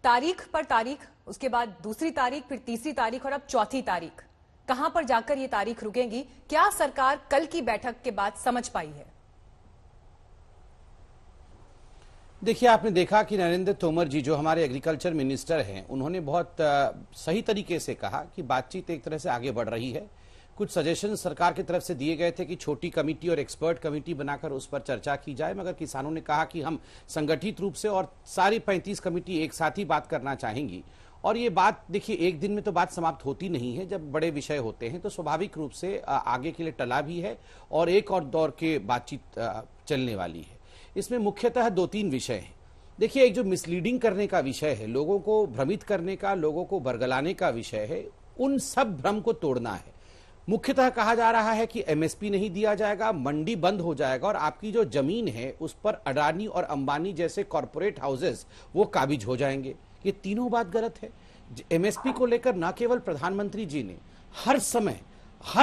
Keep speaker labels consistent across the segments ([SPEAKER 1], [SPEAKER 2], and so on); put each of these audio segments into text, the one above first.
[SPEAKER 1] तारीख पर तारीख, उसके बाद दूसरी तारीख, फिर तीसरी तारीख और अब चौथी तारीख, कहां पर जाकर ये तारीख रुकेंगी? क्या सरकार कल की बैठक के बाद समझ पाई है?
[SPEAKER 2] देखिए, आपने देखा कि नरेंद्र तोमर जी जो हमारे एग्रीकल्चर मिनिस्टर हैं, उन्होंने बहुत सही तरीके से कहा कि बातचीत एक तरह से आगे बढ़ रही है। कुछ सजेशन सरकार की तरफ से दिए गए थे कि छोटी कमेटी और एक्सपर्ट कमेटी बनाकर उस पर चर्चा की जाए, मगर किसानों ने कहा कि हम संगठित रूप से और सारी 35 कमेटी एक साथ ही बात करना चाहेंगी। और ये बात देखिए, एक दिन में तो बात समाप्त होती नहीं है। जब बड़े विषय होते हैं तो स्वाभाविक रूप से आगे के लिए टला भी है और एक और दौर के बातचीत चलने वाली है। इसमें मुख्यतः 2-3 विषय हैं। देखिए, एक जो मिसलीडिंग करने का विषय है, लोगों को भ्रमित करने का, लोगों को बरगलाने का विषय है, उन सब भ्रम को तोड़ना है। मुख्यतः कहा जा रहा है कि एमएसपी नहीं दिया जाएगा, मंडी बंद हो जाएगा और आपकी जो जमीन है उस पर अडानी और अंबानी जैसे कॉरपोरेट हाउसेस वो काबिज हो जाएंगे। ये तीनों बात गलत है। एमएसपी को लेकर न केवल प्रधानमंत्री जी ने हर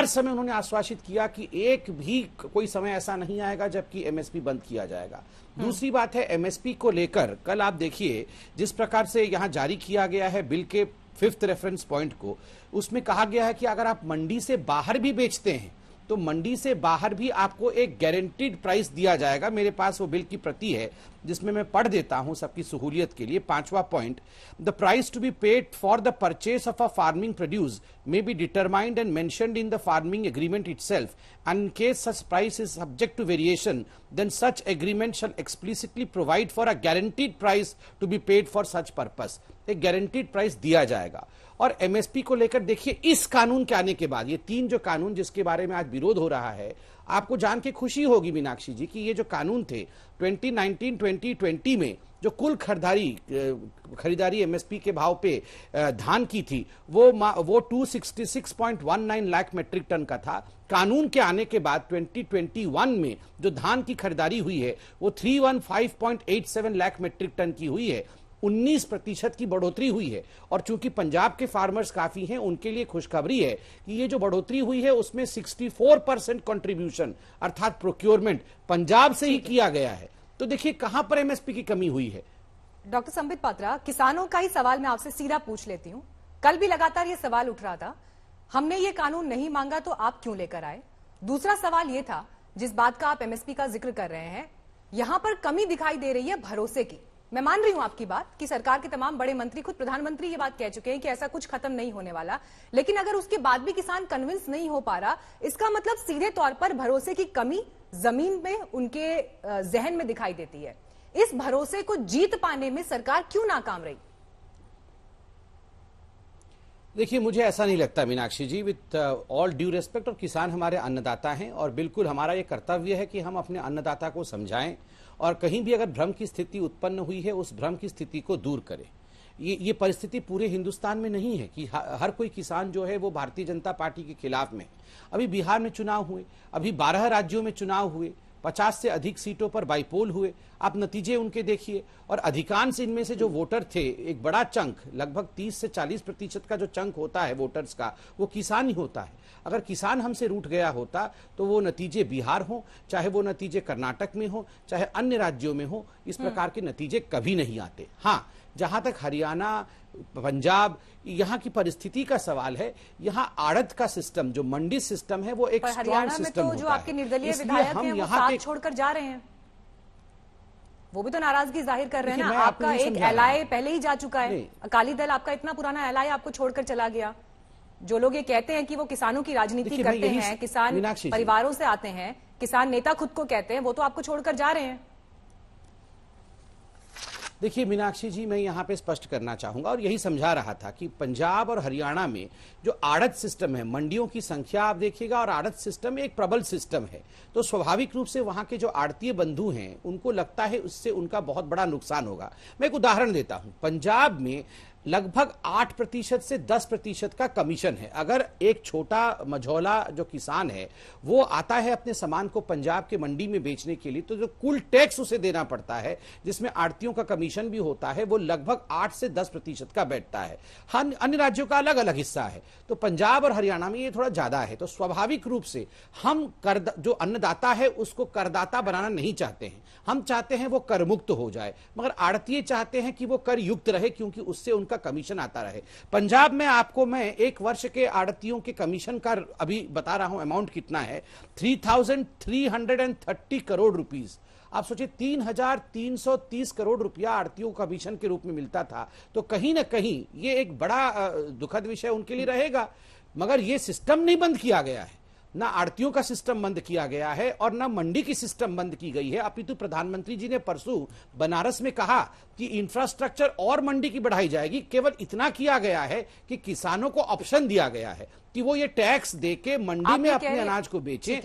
[SPEAKER 2] समय उन्होंने आश्वासित किया कि एक भी कोई समय ऐसा नहीं आएगा जबकि एमएसपी बंद किया जाएगा। दूसरी बात है, एमएसपी को लेकर कल आप देखिए जिस प्रकार से यहां जारी किया गया है बिल के 5th रेफरेंस पॉइंट को, उसमें कहा गया है कि अगर आप मंडी से बाहर भी बेचते हैं तो मंडी से बाहर भी आपको एक गारंटीड प्राइस दिया जाएगा। मेरे पास वो बिल की प्रति है जिसमें मैं पढ़ देता हूं सबकी सहूलियत के लिए। 5वां point, the price to be paid for the purchase of a farming produce may be determined and mentioned in the farming agreement itself, and in case such price is subject to variation, then such agreement shall explicitly provide for a guaranteed price to be paid for such purpose। एक guaranteed price दिया जाएगा। और MSP को लेकर देखिए, इस कानून के आने के बाद, ये 3 जो कानून जिसके बारे में आज विरोध हो रहा है, आपको जान के खुशी होगी मीनाक्षी जी कि ये जो कानून थे 2019-2020 में जो कुल खरीदारी एमएसपी के भाव पे धान की थी वो 266.19 लाख मेट्रिक टन का था। कानून के आने के बाद 2021 में जो धान की खरीदारी हुई है वो 315.87 लाख मेट्रिक टन की हुई है। 19% की बढ़ोतरी हुई है। और चूंकि पंजाब के फार्मर्स काफी हैं, उनके लिए खुशखबरी है कि ये जो बढ़ोतरी हुई है उसमें 64% कंट्रीब्यूशन अर्थात प्रोक्योरमेंट पंजाब से ही किया गया है। तो देखिए कहां पर एमएसपी की कमी हुई है।
[SPEAKER 1] डॉक्टर संबित पात्रा, किसानों का ही सवाल मैं आपसे सीधा पूछ लेती हूं। कल भी लगातार ये सवाल उठ रहा था, हमने ये कानून नहीं मांगा तो आप क्यों लेकर आए? दूसरा सवाल ये था, जिस बात का आप एमएसपी का जिक्र कर रहे हैं, यहां पर कमी दिखाई दे रही है भरोसे की। मैं मान रही हूं आपकी बात कि सरकार के तमाम बड़े मंत्री, खुद प्रधानमंत्री ये बात कह चुके हैं कि ऐसा कुछ खत्म नहीं होने वाला, लेकिन अगर उसके बाद भी किसान कन्विंस नहीं हो पा रहा, इसका मतलब सीधे तौर पर भरोसे की कमी जमीन में उनके जहन में दिखाई देती है। इस भरोसे को जीत पाने में सरकार क्यों नाकाम रही?
[SPEAKER 2] देखिए, मुझे ऐसा नहीं लगता मीनाक्षी जी, विथ ऑल ड्यू रेस्पेक्ट, और किसान हमारे अन्नदाता हैं और बिल्कुल हमारा ये कर्तव्य है कि हम अपने अन्नदाता को समझाएं और कहीं भी अगर भ्रम की स्थिति उत्पन्न हुई है उस भ्रम की स्थिति को दूर करें। ये परिस्थिति पूरे हिंदुस्तान में नहीं है कि हर कोई किसान जो है वो भारतीय जनता पार्टी के खिलाफ में। अभी बिहार में चुनाव हुए, अभी 12 राज्यों में चुनाव हुए, 50 से अधिक सीटों पर बाईपोल हुए। आप नतीजे उनके देखिए और अधिकांश इनमें से जो वोटर थे, एक बड़ा चंक, लगभग 30 से 40% का जो चंक होता है वोटर्स का, वो किसान ही होता है। अगर किसान हमसे रूठ गया होता तो वो नतीजे बिहार हो, चाहे वो नतीजे कर्नाटक में हो, चाहे अन्य राज्यों में हो, इस प्रकार के नतीजे कभी नहीं आते। हाँ, जहां तक हरियाणा, पंजाब, यहाँ की परिस्थिति का सवाल है, यहाँ आड़त का सिस्टम, जो मंडी सिस्टम है, वो एक स्ट्रॉन्ग सिस्टम होता है।
[SPEAKER 1] जो आपके निर्दलीय विधायक हैं वो साथ छोड़कर जा रहे हैं, वो भी तो नाराजगी जाहिर कर रहे हैं ना। आपका एक एलआई पहले ही जा चुका है, अकाली दल आपका इतना पुराना एलआई आपको छोड़कर चला गया। जो लोग ये कहते हैं कि वो किसानों की राजनीति करते हैं, किसान परिवारों से आते हैं, किसान नेता खुद को कहते हैं, वो तो आपको छोड़कर जा रहे हैं।
[SPEAKER 2] देखिए मीनाक्षी जी, मैं यहाँ पे स्पष्ट करना चाहूंगा और यही समझा रहा था कि पंजाब और हरियाणा में जो आड़त सिस्टम है, मंडियों की संख्या आप देखिएगा और आड़त सिस्टम एक प्रबल सिस्टम है, तो स्वाभाविक रूप से वहां के जो आड़तीय बंधु हैं उनको लगता है उससे उनका बहुत बड़ा नुकसान होगा। मैं एक उदाहरण देता हूं। पंजाब में लगभग 8% से 10% का कमीशन है। अगर एक छोटा मझौला जो किसान है वो आता है अपने सामान को पंजाब के मंडी में बेचने के लिए, तो जो कुल टैक्स उसे देना पड़ता है जिसमें आड़तियों का कमीशन भी होता है, वो लगभग 8 से 10% का बैठता है। अन्य राज्यों का अलग अलग हिस्सा है, तो पंजाब और हरियाणा में ये थोड़ा ज्यादा है। तो स्वाभाविक रूप से हम जो अन्नदाता है उसको करदाता बनाना नहीं चाहते हैं, हम चाहते हैं वो कर मुक्त हो जाए, मगर आड़तिये चाहते हैं कि वो कर युक्त रहे क्योंकि उससे उनका कमीशन आता रहे। पंजाब में आपको मैं एक वर्ष के आड़तियों के कमीशन का अभी बता रहा हूं, अमाउंट कितना है, 3,330 करोड़ रुपीस। आप सोचिए 3,330 करोड़ रुपया आड़तियों का कमीशन के रूप में मिलता था। तो कहीं ना कहीं ये एक बड़ा दुखद विषय उनके लिए रहेगा। मगर ये सिस्टम नहीं बंद किया गया है, ना आड़तियों का सिस्टम बंद किया गया है और ना मंडी की सिस्टम बंद की गई है। अपितु प्रधानमंत्री जी ने परसों बनारस में कहा कि इंफ्रास्ट्रक्चर और मंडी की बढ़ाई जाएगी। केवल इतना किया गया है कि किसानों को ऑप्शन दिया गया है कि वो ये टैक्स देके मंडी में अपने अनाज को बेचें।